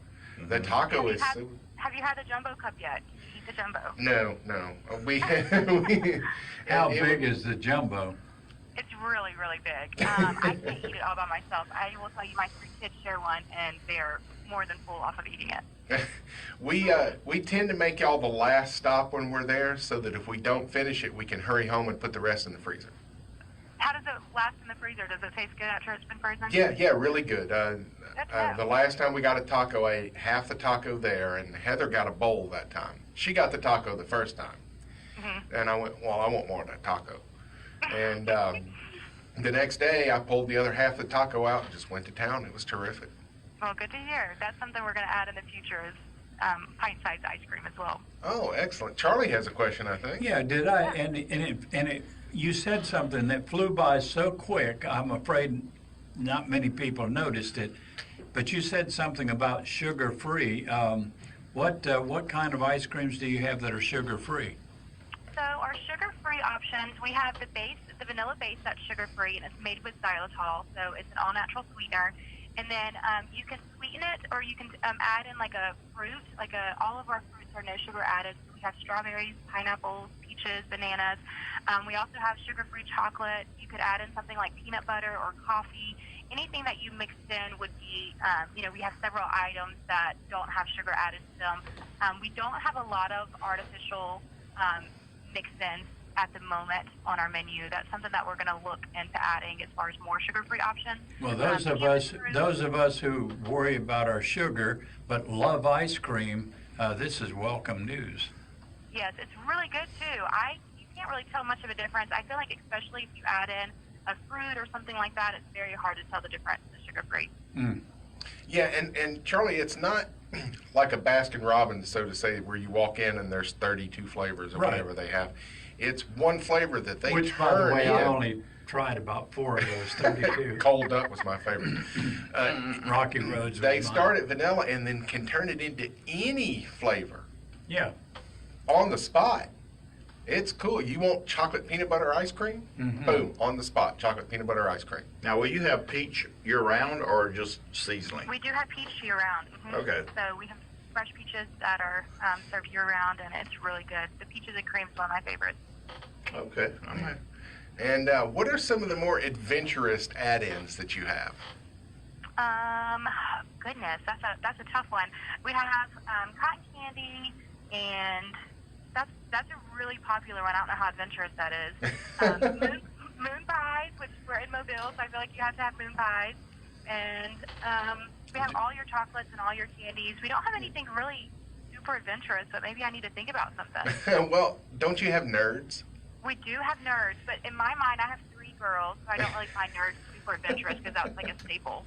The taco is. Have you had the jumbo cup yet? You eat the jumbo? No. We How big is the jumbo? It's really, really big. I can't eat it all by myself. I will tell you, my 3 kids share one, and they're more than full off of eating it. We tend to make y'all the last stop when we're there, so that if we don't finish it, we can hurry home and put the rest in the freezer. How does it last in the freezer? Does it taste good after it's been frozen? Yeah, really good. The last time we got a taco, I ate half the taco there, and Heather got a bowl that time. She got the taco the first time. And I went, well, I want more of that taco. And the next day, I pulled the other half of the taco out and just went to town. It was terrific. Well, good to hear. That's something we're going to add in the future is pint-sized ice cream as well. Oh, excellent. Charlie has a question, I think. Yeah, did I? And you said something that flew by so quick, I'm afraid not many people noticed it. But you said something about sugar-free. What kind of ice creams do you have that are sugar-free? So our sugar-free options, we have the base, the vanilla base that's sugar-free, and it's made with xylitol, so it's an all-natural sweetener. And then you can sweeten it, or you can add in like a fruit. All of our fruits are no sugar added. So we have strawberries, pineapples, peaches, bananas. We also have sugar-free chocolate. You could add in something like peanut butter or coffee. Anything that you mixed in would be, we have several items that don't have sugar added to them. We don't have a lot of artificial mix-ins at the moment on our menu. That's something that we're going to look into adding as far as more sugar-free options. Well, those of us who worry about our sugar but love ice cream, this is welcome news. Yes, it's really good too. You can't really tell much of a difference. I feel like especially if you add in a fruit or something like that, it's very hard to tell the difference in sugar-free. Yeah, and Charlie, it's not like a Baskin Robbins, so to say, where you walk in and there's 32 flavors or whatever they have. It's one flavor that they Which, by the way, I only tried about 4 of those 32. Cold Duck was my favorite. Rocky Roads. They start at vanilla and then can turn it into any flavor. Yeah. On the spot. It's cool. You want chocolate peanut butter ice cream? Boom, on the spot, chocolate peanut butter ice cream. Now, will you have peach year-round or just seasonally? We do have peach year-round. Okay. So we have fresh peaches that are served year-round, and it's really good. The peaches and cream is one of my favorites. Okay. All right. And what are some of the more adventurous add-ins that you have? Goodness, that's a tough one. We have cotton candy, and that's a really popular one. I don't know how adventurous that is. Moon pies, which we're in Mobile, so I feel like you have to have moon pies. And we have all your chocolates and all your candies. We don't have anything really super adventurous, but maybe I need to think about something. Well, don't you have nerds? We do have nerds, but in my mind, I have 3 girls, so I don't really find nerds super adventurous because that's like a staple.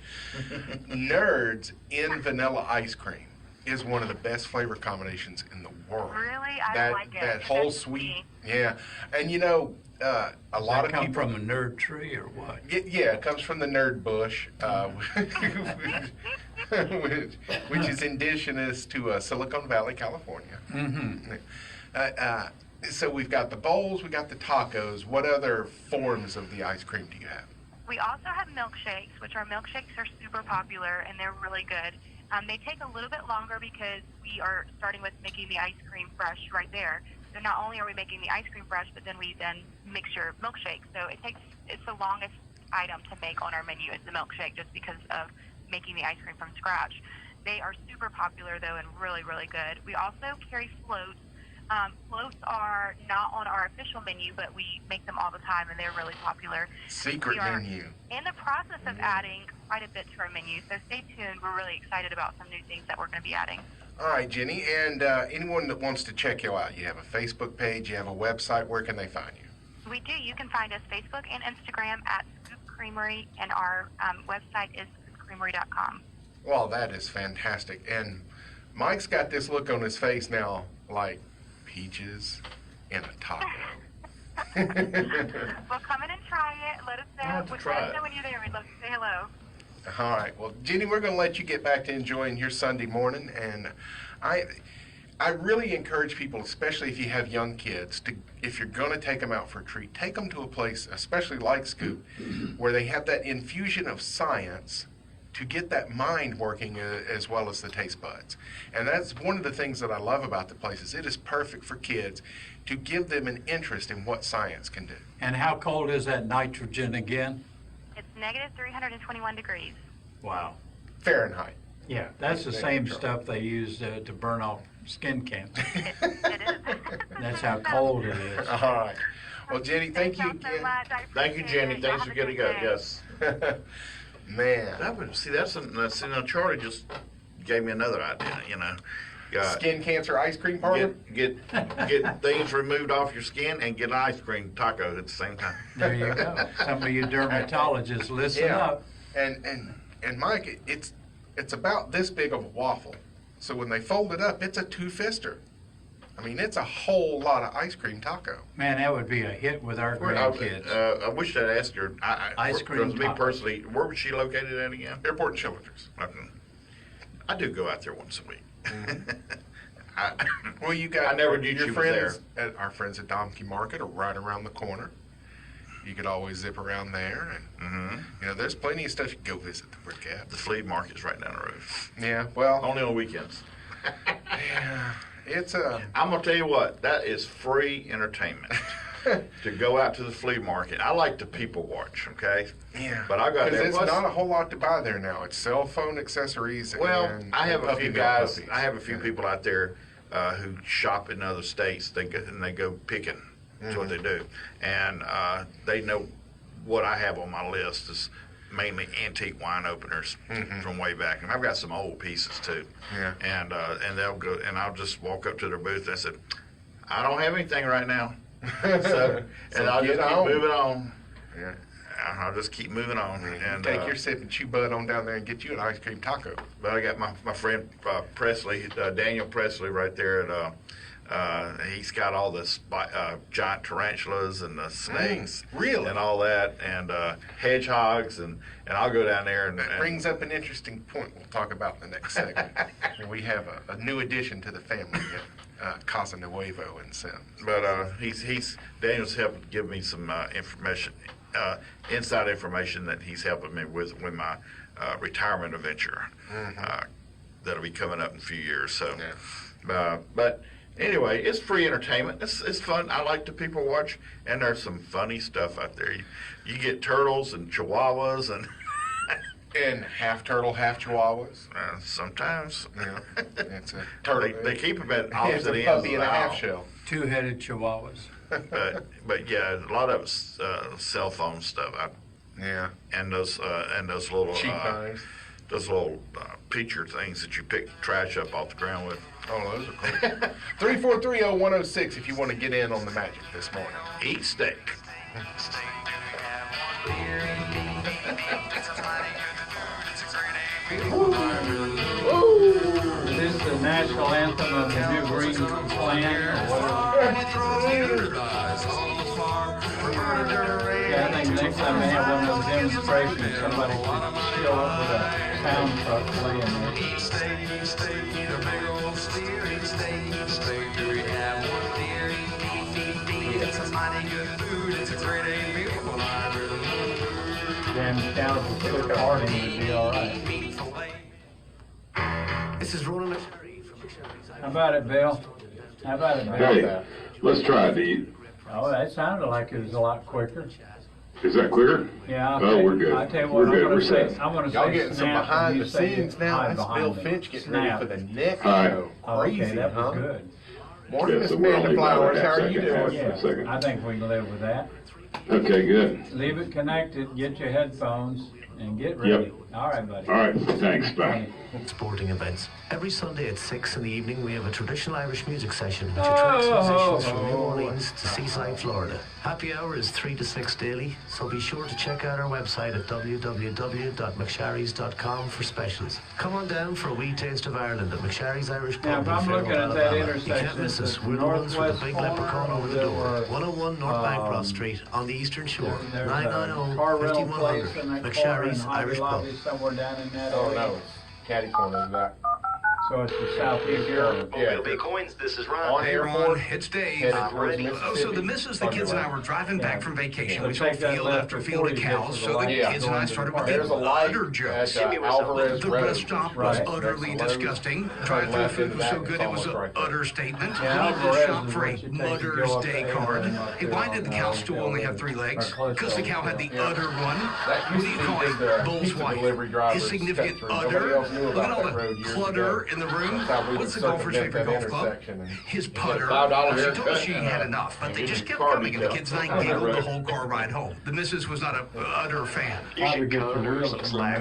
Nerds in vanilla ice cream is one of the best flavor combinations in the world. Really? I like it. That whole sweet, yeah. And you know, a lot of people come from a nerd tree or what? Yeah, it comes from the nerd bush, which is indigenous to Silicon Valley, California. So we've got the bowls, we got the tacos. What other forms of the ice cream do you have? We also have milkshakes, which our milkshakes are super popular and they're really good. They take a little bit longer because we are starting with making the ice cream fresh right there. So not only are we making the ice cream fresh, but then we mix your milkshake. So it's the longest item to make on our menu is the milkshake just because of making the ice cream from scratch. They are super popular though and really, really good. We also carry floats. Floats are not on our official menu, but we make them all the time, and they're really popular. Secret menu. In the process of adding quite a bit to our menu, so stay tuned. We're really excited about some new things that we're going to be adding. All right, Jenny, and anyone that wants to check you out, you have a Facebook page, you have a website, where can they find you? We do. You can find us Facebook and Instagram at Scooped Creamery, and our website is scoopedcreamery.com. Well, that is fantastic. And Mike's got this look on his face now, like peaches in a taco. Well, come in and try it. Let us know. Let us know when you're there. We'd love to say hello. All right. Well, Jenny, we're going to let you get back to enjoying your Sunday morning. And I really encourage people, especially if you have young kids, if you're going to take them out for a treat, take them to a place, especially like Scoop, where they have that infusion of science to get that mind working as well as the taste buds. And that's one of the things that I love about the place is it is perfect for kids to give them an interest in what science can do. And how cold is that nitrogen again? It's negative 321 degrees. Wow. Fahrenheit. Yeah, that's the same stuff they use to burn off skin cancer. It is. That's how cold it is. All right. Well, Jenny, thank you again. Thank you, Jenny. Thanks for getting up. Yes. Man. That would, see, Charlie just gave me another idea, you know. Skin cancer ice cream parlor? Get things removed off your skin and get an ice cream taco at the same time. There you go. Some of you dermatologists, listen up. And Mike, it's about this big of a waffle. So when they fold it up, it's a two-fister. I mean, it's a whole lot of ice cream taco. Man, that would be a hit with our grandkids. I wish I'd asked her. Ice cream me personally, where was she located at again? Airport and Children's. I do go out there once a week. Well, you got I never knew your she was friends there. Our friends at Donkey Market are right around the corner. You could always zip around there, and you know, there's plenty of stuff you can go visit the Brick at. The flea market's right down the road. Yeah, well, only on weekends. Yeah, I'm gonna tell you what, that is free entertainment. To go out to the flea market. I like to people watch, okay? Yeah. But I got there. It's not a whole lot to buy there now. It's cell phone accessories. Well, and I have a few guys. puppies. I have a few people out there who shop in other states. They go picking. That's what they do, and they know what I have on my list is mainly antique wine openers from way back, and I've got some old pieces too. Yeah. And they'll go, and I'll just walk up to their booth and I said, I don't have anything right now. So I'll just keep moving on. Yeah. I'll just keep moving on. And take your sip and chew bud on down there and get you an ice cream taco. But I got my friend Presley, Daniel Presley, right there at. He's got all the giant tarantulas and the snakes, really, and all that, and hedgehogs, and I'll go down there. And that brings up an interesting point. We'll talk about in the next segment. We have a new addition to the family. Casa Nuevo and Sims. But Daniel's helped give me some information, inside information that he's helping me with my retirement adventure that'll be coming up in a few years. So, but anyway, it's free entertainment. It's fun. I like to people watch, and there's some funny stuff out there. You get turtles and chihuahuas and. And half turtle, half chihuahuas. Sometimes. Yeah. It's a turtle. They keep them at opposite ends. It's a puppy and a half shell. Two-headed chihuahuas. But yeah, a lot of it's cell phone stuff. And those little cheap knives. Those little pitcher things that you pick trash up off the ground with. Oh, those are cool. 3430106 if you want to get in on the magic this morning. Eat steak. Is this the national anthem of the New Green Plan or whatever? Yeah, I think next time they have one of those demonstrations, somebody should show up with a sound truck playing there. Damn cows will cook a heart and it'd be all right. This is Ronan. How about it, Bill? How about it, Bill? Hey, let's try it, Dean. Oh, that sounded like it was a lot quicker. Is that quicker? Yeah. We're good. I tell you what, we're good. We're set. I'm going to say Y'all getting some snap behind and the you say scenes now. hide That's behind Bill it. Finch getting Snap. ready for the next Hi. show. Oh, Crazy, okay, that was huh? good. Morning, Yeah, Miss so we're Amanda only about a Flowers. How half are you second doing? past for a second. I think we can live with that. Okay, good. Leave it connected, get your headphones, and get ready. Yep. All right, buddy. All right, thanks. Bye. Sporting events. Every Sunday at 6 in the evening, we have a traditional Irish music session which attracts musicians from New Orleans to Seaside, Florida. Happy hour is 3 to 6 daily, so be sure to check out our website at www.mcsharries.com for specials. Come on down for a wee taste of Ireland at McSharry's Irish Now, Pub if I'm in looking Fairhope, at that Alabama. You intersection, can't miss it's us. the We're the ones with northwest the big corner leprechaun over the or door. the, 101 North Bancroft Street on the Eastern Shore. There's a 990 car rental place 5100 in that corner in McSharry's Hobby Irish Pub. Lobby somewhere down in that Oh, area. no. Caddy corner of that. So it's the southeast corner. Yeah. Bay Coins, this is Ron. On Hey, airport, Ron, it's Dave. headed I'm towards ready. Mississippi. So the missus, the kids, and I were driving back from vacation. We saw a field after field of cows. So the Yeah. kids and I started with There's the a light utter jokes. at Alvarez The Road. rest stop was Right. utterly Next to Lowe's. disgusting. Turn Drive-through left food into was so that, good it's it was an almost right there. utter statement. Yeah, Leave the Alvarez shop is for a what you take to Mother's go up Day to card. Avon up Hey, there why on did the cow stool only have 3 legs? Because the cow had the udder one. That What do you used to call be it? the Bull's pizza wife. delivery drivers His significant cut through. Nobody udder. else knew Look at about all that road the years clutter ago. in the room. That's how we What's the would golfer's circumvent favorite that golf club? intersection and His get putter. $5 She told haircut. us she had enough, but they just kept coming, and the kids and I giggled the whole car ride home. The missus was not a udder fan. You should cut her some slack.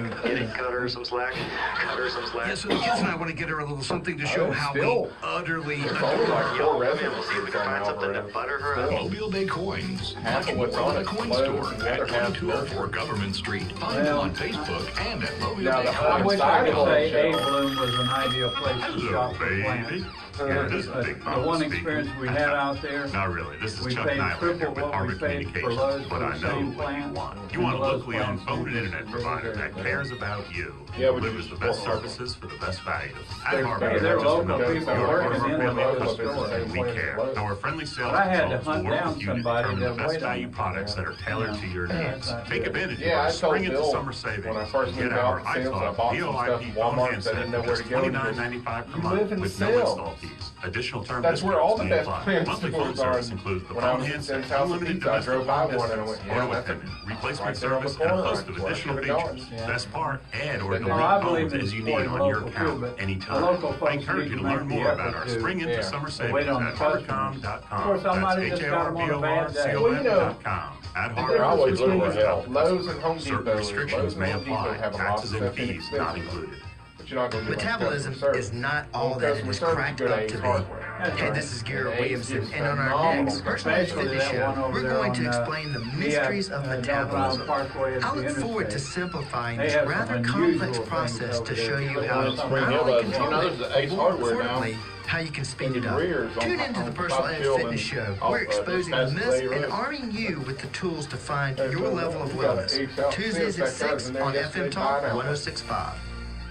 Cut her some slack. Cut her some slack. Yeah, so the kids and I want to get her a little something to show how we utterly It's adore only like her. 4 We'll residents see if we can find something to butter her up. Mobile Bay Coins. Half of what's on The it coin closed, store and the at other half 2204 Government Street. Find them on Facebook and at Now, the I wish side I could of say the A Bloom was an ideal place to shop for plants. The one experience we had out there, Not really. This is we Chuck paid Nylander triple with what we Harvard paid for Communications. Lowe's But for I the know same what you plant. want. And You want a Lowe's locally owned plants phone and are internet just provider very that good. cares about you. Yeah, we delivers the best services for the best value. At There's- Harvard, hey, they're just local another people you're working one of our in the friendly local customers, store. and we care. Our friendly sales But I had to consultants will hunt work down with you to somebody determine to the best wait on value me. products that are tailored to your needs. not Take good. advantage Yeah, I of our told spring into Bill summer savings. when I first Get moved our out to Sales, I iSolve bought some stuff VoIP at phone Walmart, handset I didn't know for where to just go. $29.95 per You month live in with no Sales. install fees. Additional term That's where all the discounts best may apply. plants Monthly phone stores are. service includes the When I phone was at handset, Sam's House of unlimited Pizza, I domestic drove by phone one and I distance, went, yeah, auto that's payment, replacement right there on the service, and a corner. host of That's where I additional should've gone. features. Yeah. Best part, add or Well, delete I believe phones in as you need supporting on your local too, account but anytime. the local I folks encourage need you to to learn make the more about effort our to spring into yeah, summer wait savings on the at customers. harborcom.com. Of course, I might have That's just got 'em on a bad day. Well, you know, harborcom.com. At They're Harvard, always it's looking for help. always Lowe's and Home certain Depot, restrictions Lowe's and may Home Depot apply. have a lot of Taxes and stuff fees not inexpensive. included. But you're not going to get much Metabolism customer service. is not all Well, that it customer is service, cracked you go to up Ace to be. Hardware. Hey, this is Garrett Ace Williamson, is and on our phenomenal. next Personalized Especially Fitness that one Show, over we're there going to on, explain the mysteries of metabolism. Parkway at I the look forward to interstate. simplifying They this have rather some complex unusual process things to over show there. you They how have to some not only Spring Hill, control you know, it, there's but Ace more Hardware now. importantly, how you can speed it up. Rears on- Tune into the on Personalized Buckfield Fitness and Show. off, We're exposing the Passage myths Bay and Road. arming you with the tools to find Hey, your so level of we got wellness. Ace out Tuesdays there, at 6 in there on yesterday, FM Talk buying out. 106.5.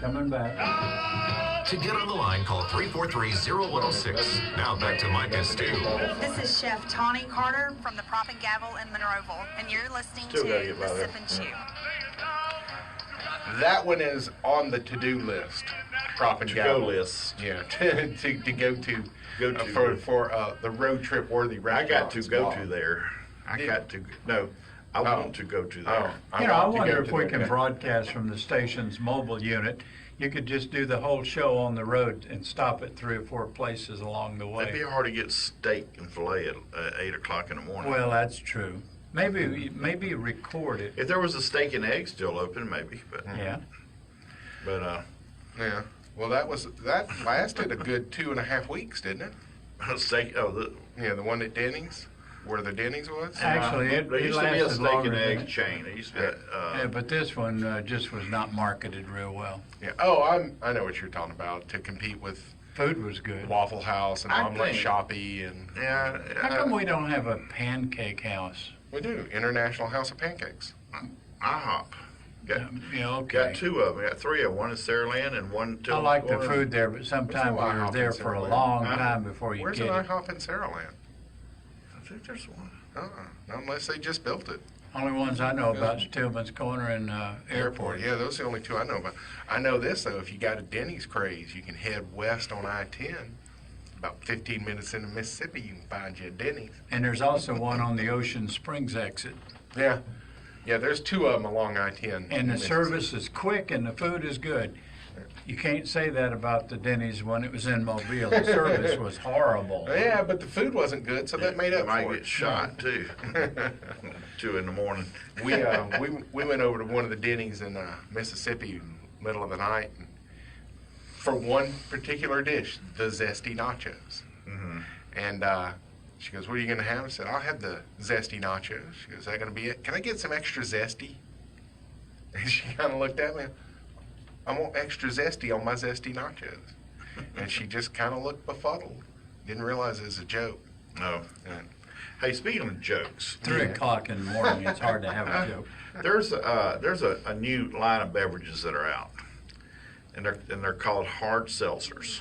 Coming back. To get on the line, call 343-0106. Now back to Mike and Stu. This is Chef Tawny Carter from the Prop and Gavel in Monroeville, and you're listening Still gotta to get the by there. Sip and Chew. That one is on the to-do list. Prop and To-go gavel. list. Yeah, to go to for the road trip worthy I restaurant. got to go to there. I want to go to there. You know, I wonder if we can broadcast from the station's mobile unit. You could just do the whole show on the road and stop at 3 or 4 places along the It'd be way. hard to get steak and filet at 8 o'clock in the morning. Well, that's true. Maybe record it. If there was a steak and egg still open, maybe. But Yeah. But Yeah. Well, that lasted a good 2.5 weeks, didn't it? steak. Yeah, the one at Denny's, where the Denny's was. Actually, it there used to be a lasted steak longer and egg than- chain. It used to be. Yeah, but this one just was not marketed real well. Yeah. Oh, I know what you're talking about. To compete with Food was good. Waffle House and I Omelet think- Shoppy and How come we don't have a pancake house? we do International House of Pancakes. IHOP. Okay. Got 2 of them. Got 3 of them. One in Saraland and one. I like the food there, but sometimes There's no you're IHOP there in for a Saraland. long time before you Where's get an it. IHOP in Saraland? I think there's one. Not unless they just built it. Only ones I know about is Tillman's Corner and Airport. Yeah, those are the only 2 I know about. I know this, though. If you got a Denny's craze, you can head west on I-10. About 15 minutes into Mississippi, you can find you a Denny's. And there's also one on the Ocean Springs exit. Yeah. Yeah, there's 2 of them along I-10. And the service is quick and the food is good. You can't say that about the Denny's when it was in Mobile. The service was horrible. Yeah, but the food wasn't good, so that made up might for get it. shot too. 2 in the morning. We went over to one of the Denny's in Mississippi, middle of the night, and for one particular dish, the zesty nachos. Mm-hmm. And she goes, "What are you going to have?" I said, "I'll have the zesty nachos." She goes, "Is that going to be it? Can I get some extra zesty?" And she kind of looked at me. "I want extra zesty on my zesty nachos." And she just kind of looked befuddled. Didn't realize it was a joke. No. And, Hey, speaking of jokes, 3 o'clock in the morning, it's hard to have a joke. There's a new line of beverages that are out. and they're called hard seltzers.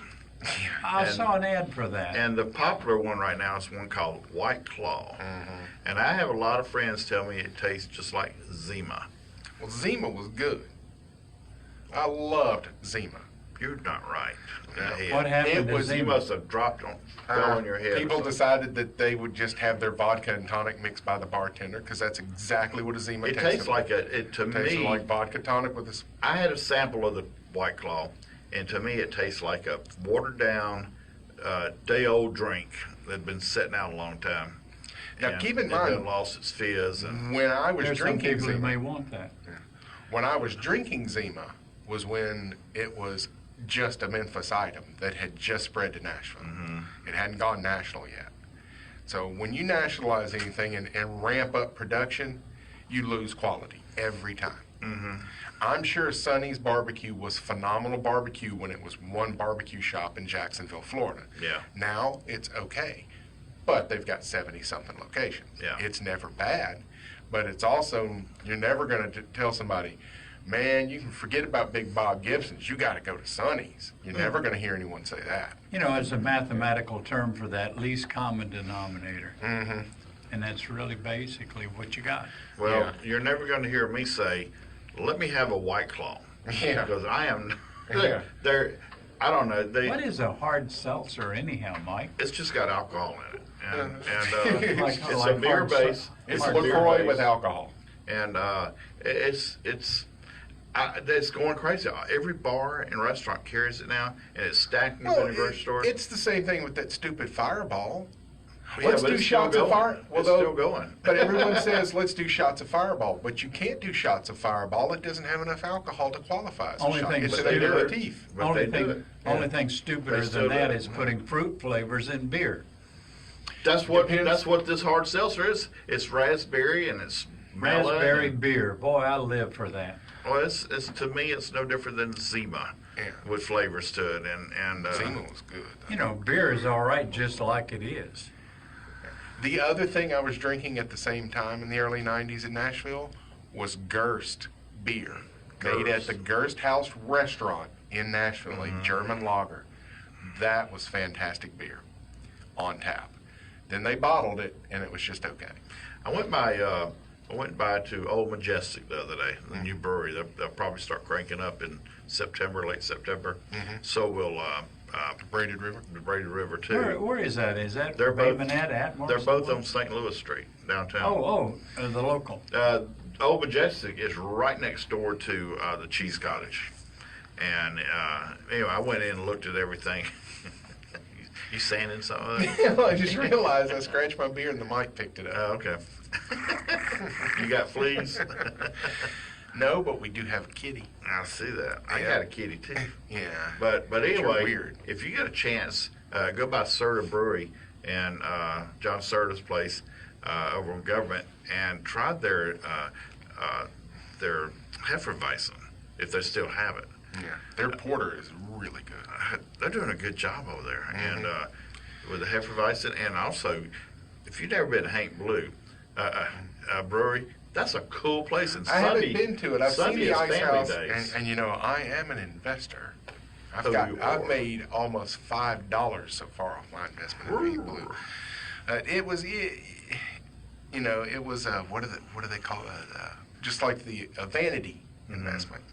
I saw an ad for that. And the popular one right now is one called White Claw. And I have a lot of friends tell me it tastes just like Zima. Well, Zima was good. I loved Zima. You're not right. What happened to You Zima? must have fell on your head. People decided that they would just have their vodka and tonic mixed by the bartender because that's exactly what a Zima tastes It tastes like to tastes me, like vodka tonic with a. I had a sample of the White Claw, and to me it tastes like a watered down, day-old drink that had been sitting out a long time. Now, And keep in it mind, had lost its fizz. And when I was There's some drinking people who Zima, may want that. when I was drinking Zima was when it was just a Memphis item that had just spread to Nashville. It hadn't gone national yet. So when you nationalize anything and ramp up production, you lose quality every time. I'm sure Sonny's Barbecue was phenomenal barbecue when it was one barbecue shop in Jacksonville, Florida. Yeah. Now it's okay, but they've got 70-something locations. Yeah. It's never bad, but it's also, you're never going to tell somebody, man, you can forget about Big Bob Gibson's. You got to go to Sonny's. You're never going to hear anyone say that. You know, it's a mathematical term for that least common denominator. And that's really basically what you got. Well, you're never going to hear me say, let me have a White Claw. Yeah. Because I am, Yeah. I don't know. What is a hard seltzer anyhow, Mike? It's just got alcohol in it. And Like- it's like a beer hard base. It's a beer LaCroix base. with alcohol. And it's going crazy. Every bar and restaurant carries it now, and it's stacked in the grocery store. It's the same thing with that stupid Fireball. Yeah, Let's but do it's still shots of going. fire. It's still going. But everyone says let's do shots of Fireball, but you can't do shots of Fireball. It doesn't have enough alcohol to qualify as a Only shot. thing It's an stupider- aperitif. But only they do thing, it. only thing stupider They still than that do it. is putting fruit flavors in beer. That's what Depends. this hard seltzer is. It's raspberry and it's melon. Raspberry beer. Boy, I live for that. Well, it's to me, it's no different than Zima with flavors to it, and Zima was good. You know, beer is all right just like it is. The other thing I was drinking at the same time in the early 90s in Nashville was Gerst beer. Made at the Gerst House restaurant in Nashville, a German lager. That was fantastic beer on tap. Then they bottled it, and it was just okay. I went by to Old Majestic the other day, the new brewery. They'll probably start cranking up in September, late September. So will Braided River. The Braided River too. Where is that? Is that They're both Atmore? They're both on St. Louis Street downtown. The local. Old Majestic is right next door to the Cheese Cottage, and anyway, I went in and looked at everything. You sanding some of it? I just realized I scratched my beer and the mic picked it up. Oh, okay. You got fleas? No, but we do have a kitty. I see that. I Yeah. got a kitty too. Yeah. But You're anyway, weird. if you get a chance, go by Serta Brewery and John Serta's place over on Government and try their Hefeweizen if they still have it. Yeah. Their porter is really good. They're doing a good job over there, and with the Hefeweizen, and also if you've never been to Hank Blue Brewery. That's a cool place. And I Sunday, haven't been to it. I've Sunday seen the is ice family house, days. and you know, I am an investor. Oh, you I've are. made almost $5 so far off my investment in Hank Blue. It was what do they call it? Just like a vanity investment.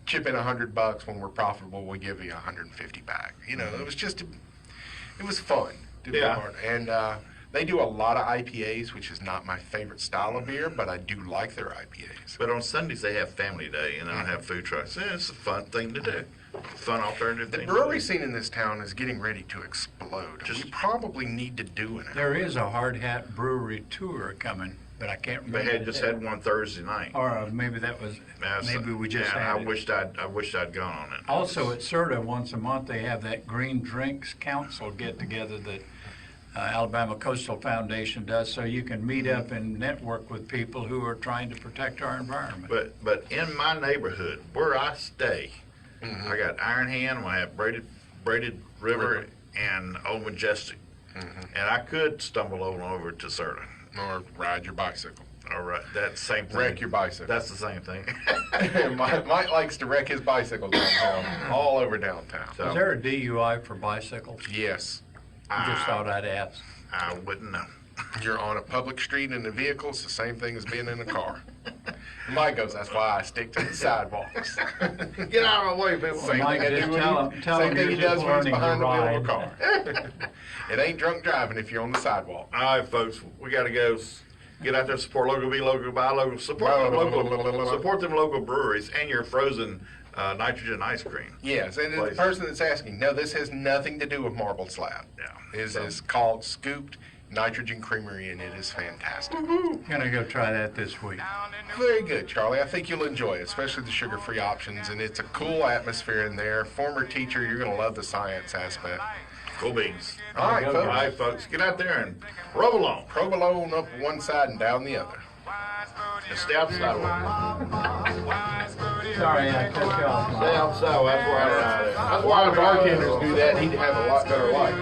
Chip in $100 when we're profitable, we give you 150 back. You know, it was just it was fun to be a part. And they do a lot of IPAs, which is not my favorite style of beer, but I do like their IPAs. But on Sundays they have family day and they'll have food trucks. Yeah, it's a fun thing to do. Fun alternative The thing. brewery scene in this town is getting ready to explode. We probably need to do it. There is a Hard Hat Brewery tour coming, but I can't remember. They had just had one Thursday night. Or maybe that was. Maybe we just had I it. wished I'd gone on it. Also at Serta, once a month, they have that Green Drinks Council get-together that Alabama Coastal Foundation does, so you can meet up and network with people who are trying to protect our environment. But in my neighborhood, where I stay, I got Iron Hand, I have Braided River, and Old Majestic. And I could stumble over to Serta. Or ride your bicycle. All right, that's the same thing. Wreck your bicycle. That's the same thing. Mike likes to wreck his bicycle downtown, all over downtown. Is there a DUI for bicycles? Yes. I just thought I'd ask. I wouldn't know. You're on a public street in a vehicle, it's the same thing as being in a car. Mike goes, that's why I stick to the sidewalks. Get out of my way, people. Same Mike, thing, just tell him he you're does just when he's learning behind to the wheel of a ride. car. It ain't drunk driving if you're on the sidewalk. All right, folks, we got to go. Get out there, support local, be local, buy local, support them local breweries and your frozen nitrogen ice cream. Yes, and the person that's asking, no, this has nothing to do with Marble Slab. Yeah. It's called Scooped Nitrogen Creamery, and it is fantastic. Gonna go try that this week. Very good, Charlie. I think you'll enjoy it, especially the sugar-free options, and it's a cool atmosphere in there. Former teacher, you're going to love the science aspect. Cool beans. All right, folks, get out there and provolone. Provolone up one side and down the other. And stay outside. Sorry, I cut you off. Stay outside. That's where I ride. That's why the bartenders do that. He'd have a lot better life.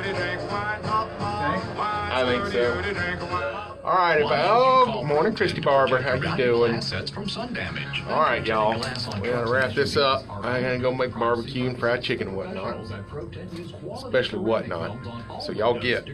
I think so. All right, good morning, Christy Barber. How you doing? Assets from sun damage. All right, y'all. We gotta wrap this up. I'm gonna go make barbecue and fried chicken and whatnot, especially whatnot. So y'all get